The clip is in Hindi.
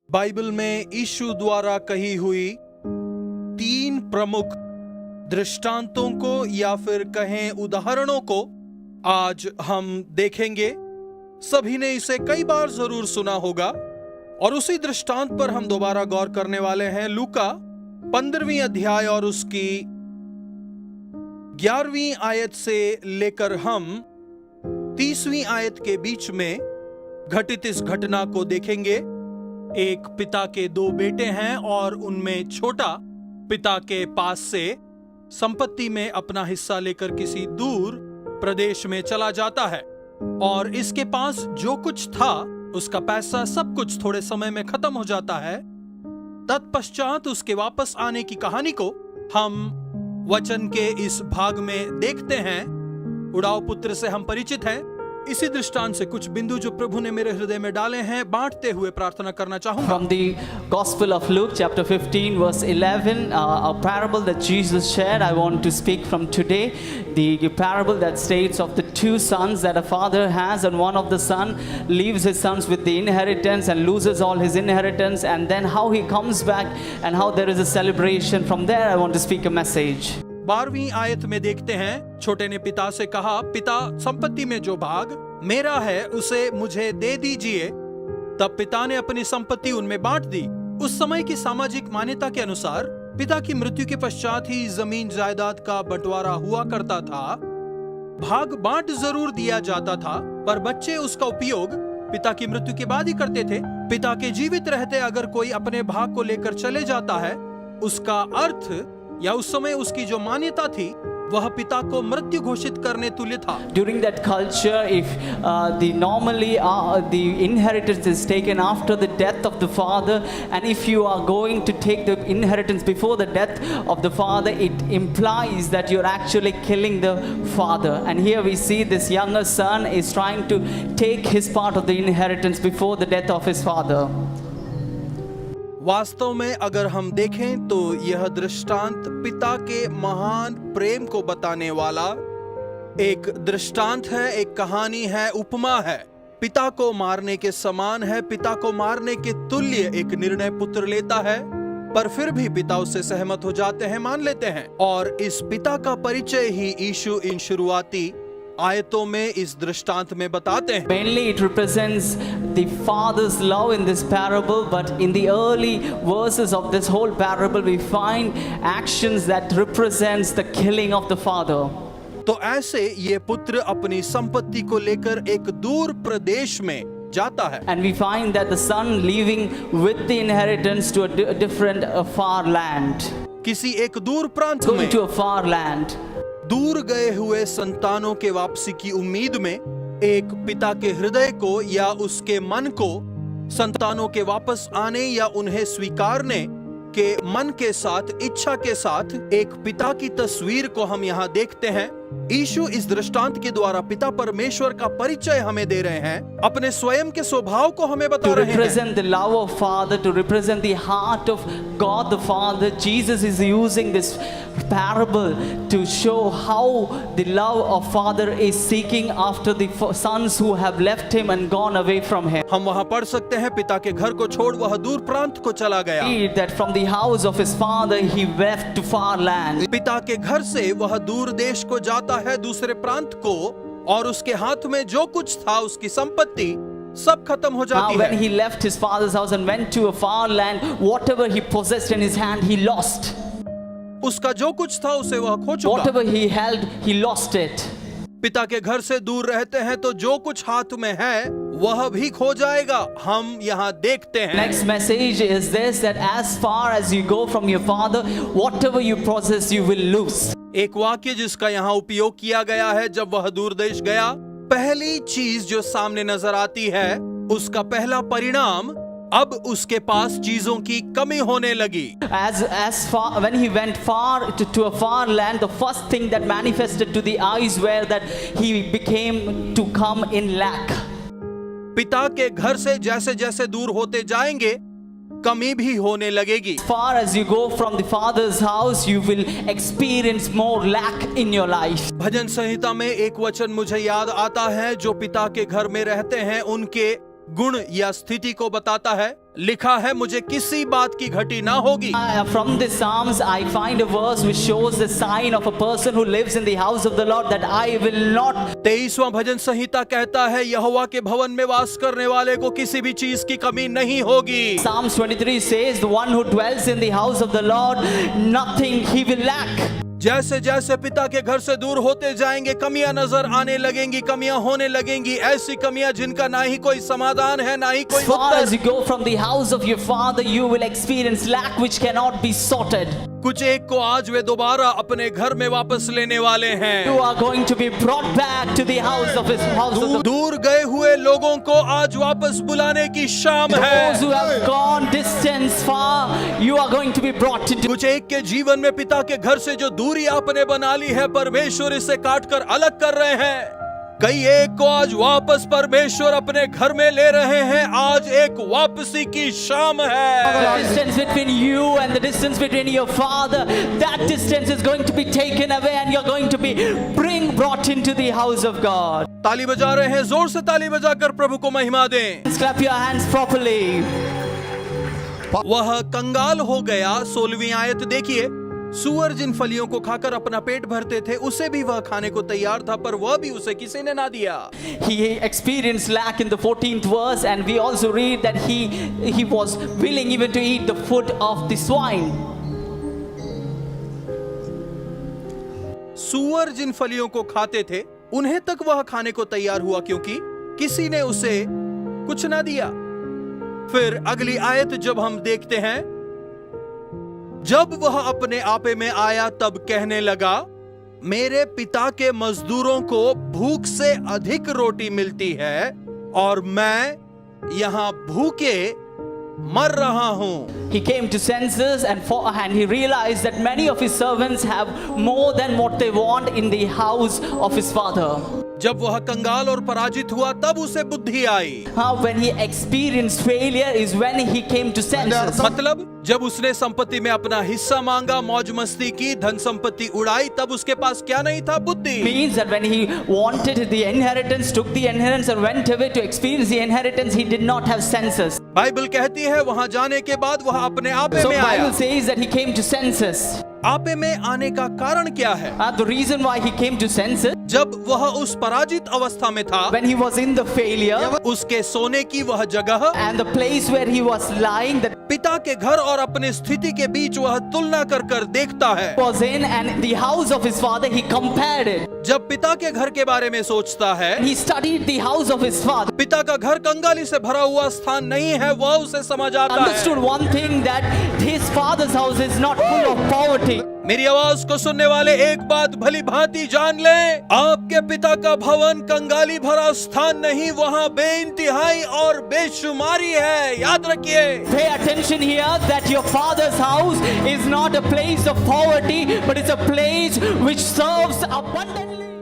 बाइबल में यीशु द्वारा कही हुई 3 प्रमुख दृष्टांतों को या फिर कहें उदाहरणों को आज हम देखेंगे। सभी ने इसे कई बार जरूर सुना होगा और उसी दृष्टांत पर हम दोबारा गौर करने वाले हैं। लूका 15वीं अध्याय और उसकी 11वीं आयत से लेकर हम 30वीं आयत के बीच में घटित इस घटना को देखेंगे। एक पिता के 2 बेटे हैं और उनमें छोटा पिता के पास से संपत्ति में अपना हिस्सा लेकर किसी दूर प्रदेश में चला जाता है और इसके पास जो कुछ था उसका पैसा सब कुछ थोड़े समय में खत्म हो जाता है। तत्पश्चात उसके वापस आने की कहानी को हम वचन के इस भाग में देखते हैं। उड़ाव पुत्र से हम परिचित हैं। इसी दृष्टांत से कुछ बिंदु जो प्रभु ने मेरे हृदय में डाले हैं बांटते हुए प्रार्थना करना चाहूंगा। From the Gospel of Luke, chapter 15, verse 11, a parable that Jesus shared, I want to speak from today. The parable that states of the 2 sons that a father has, and one of the son leaves his sons with the inheritance and loses all his inheritance, and then how he comes back and how there is a celebration. From there, I want to speak a message. 12वीं आयत में देखते हैं, छोटे ने पिता से कहा, पिता संपत्ति में जो भाग मेरा है उसे मुझे दे दीजिए। तब पिता ने अपनी संपत्ति उनमें बांट दी। उस समय की सामाजिक मान्यता के अनुसार पिता की मृत्यु के पश्चात ही जमीन जायदाद का बंटवारा हुआ करता था। भाग बांट जरूर दिया जाता था पर बच्चे उसका उपयोग पिता की मृत्यु के बाद ही करते थे। पिता के जीवित रहते अगर कोई अपने भाग को लेकर चले जाता है, उसका अर्थ या उस समय उसकी जो मान्यता थी वह पिता को मृत्यु घोषित करने तुल्य था। During that culture, if the inheritance is taken after the death of the father, and if you are going to take the inheritance before the death of the father, it implies that you're actually killing the father. And here we see this younger son is trying to take his part of the inheritance before the death of his father. वास्तव में अगर हम देखें तो यह दृष्टांत पिता के महान प्रेम को बताने वाला एक दृष्टांत है, एक कहानी है, उपमा है। पिता को मारने के समान है। पिता को मारने के तुल्य एक निर्णय पुत्र लेता है, पर फिर भी पिता उससे सहमत हो जाते हैं, मान लेते हैं। और इस पिता का परिचय ही यीशु इन शुरुआती आयतों में इस दृष्टांत में बताते हैं। Mainly it represents the father's love in this parable, but in the early verses of this whole parable we find actions that represents the killing of the father. तो ऐसे ये पुत्र अपनी संपत्ति को लेकर एक दूर प्रदेश में जाता है। And we find that the son leaving with the inheritance to a different far land. किसी एक दूर प्रांत Going में to a far land. दूर गए हुए संतानों के वापसी की उम्मीद में एक पिता के हृदय को या उसके मन को संतानों के वापस आने या उन्हें स्वीकारने के मन के साथ, इच्छा के साथ एक पिता की तस्वीर को हम यहाँ देखते हैं। यीशु इस दृष्टांत के द्वारा पिता परमेश्वर का परिचय हमें दे रहे हैं, अपने स्वयं के स्वभाव को हमें बता रहे हैं। To represent the love of Father, to represent the heart of God the Father, Jesus is using this parable to show how the love of Father is seeking after the sons who have left him and gone away from him. हम वहाँ पढ़ सकते हैं, पिता के घर को छोड़ वह दूर प्रांत को चला गया। Read that from the house of his father he left to far land. पिता के घर से वह दूर देश को जाता है, दूसरे प्रांत को, और उसके हाथ में जो कुछ था उसकी संपत्ति सब खत्म हो जाती है। Now when he left his father's house and went to a far land, whatever he possessed in his hand he lost. उसका जो कुछ था उसे वह खो चुका। Whatever he held he lost it. पिता के घर से दूर रहते हैं तो जो कुछ हाथ में है वह भी खो जाएगा। हम यहाँ देखते हैं। Next message is this, that as far as you go from your father, whatever you possess you will lose. एक वाक्य जिसका यहाँ उपयोग किया गया है, जब वह दूर देश गया, पहली चीज जो सामने नजर आती है उसका पहला परिणाम, अब उसके पास चीजों की कमी होने लगी। As far when he went far to a far land, the first thing that manifested to the eyes were that he became to come in lack. पिता के घर से जैसे जैसे दूर होते जाएंगे कमी भी होने लगेगी। As far as you go from the father's house, you will experience more lack in your life. भजन संहिता में एक वचन मुझे याद आता है, जो पिता के घर में रहते हैं उनके गुण या स्थिति को बताता है। लिखा है, मुझे किसी बात की घटी ना होगी। From the Psalms, I find a verse which shows the sign of a person who lives in the house of the Lord, that I will not. 23वां भजन संहिता कहता है, यहोवा के भवन में वास करने वाले को किसी भी चीज की कमी नहीं होगी। Psalms 23 says, the one who dwells in the house of the Lord, nothing he will lack. जैसे जैसे पिता के घर से दूर होते जाएंगे, कमियां नजर आने लगेंगी, कमियां होने लगेंगी, ऐसी कमियां जिनका ना ही कोई समाधान है, ना ही कोई As far Uttar. as you go from the house of your father, you will experience lack which cannot be sorted. कुछ एक को आज वे दोबारा अपने घर में वापस लेने वाले हैं। You are going to be brought back to the house of his house of the दूर गए हुए लोगों को आज वापस बुलाने की शाम है। those who have gone distance far, you are going to be brought into. कुछ एक के जीवन में पिता के घर से जो दूरी आपने बना ली है, परमेश्वर इसे काट कर अलग कर रहे हैं। कई एक को आज वापस परमेश्वर अपने घर में ले रहे हैं। आज एक वापसी की शाम The है। distance between you and the distance between your father, that distance is going to be taken away, and you're going to be brought into the house of God. ताली बजा रहे हैं, जोर से ताली बजाकर प्रभु को महिमा दें। Let's clap your hands properly. वह कंगाल हो गया। 16वीं आयत देखिए, सूअर जिन फलियों को खाकर अपना पेट भरते थे, उसे भी वह खाने को तैयार था, पर वह भी उसे किसी ने ना दिया। He experienced lack in the 14th verse, and we also read that he was willing even to eat the food of the swine. सूअर जिन फलियों को खाते थे, उन्हें तक वह खाने को तैयार हुआ, क्योंकि किसी ने उसे कुछ ना दिया। फिर अगली आयत जब हम देखते हैं, जब वह अपने आपे में आया तब कहने लगा, मेरे पिता के मजदूरों को भूख से अधिक रोटी मिलती है और मैं यहां भूखे मर रहा हूं। He came to senses and he realized that many of his servants have more than what they want in the house of his father. जब वह कंगाल और पराजित हुआ तब उसे बुद्धि आई। When he experienced failure is when he came to senses. मतलब जब उसने संपत्ति में अपना हिस्सा मांगा, मौज मस्ती की, धन संपत्ति उड़ाई, तब उसके पास क्या नहीं था? बुद्धि। Means that when he wanted the inheritance, took the inheritance and went away to experience the inheritance, he did not have senses. Bible कहती है वहां जाने के बाद वह अपने आपे So में आया। Bible says that he came to senses. आपे में आने का कारण क्या है? The reason why he came to senses, जब वह उस पराजित अवस्था में था, when he was in the failure उसके सोने की वह जगह and the place where he was lying, that पिता के घर और अपनी स्थिति के बीच वह तुलना कर कर देखता है। was in, and the house of his father, he compared it. जब पिता के घर के बारे में सोचता है, He studied the house of his father, पिता का घर कंगाली से भरा हुआ स्थान नहीं है, वह उसे समझ आता है। understood one thing, that his father's house is not full of poverty. मेरी आवाज को सुनने वाले एक बात भली भांति जान लें, आपके पिता का भवन कंगाली भरा स्थान नहीं, वहां बेइंतिहाई और बेशुमारी है। याद रखिए। Pay attention here that your father's house is not a place of poverty, but it's a place which serves abundantly.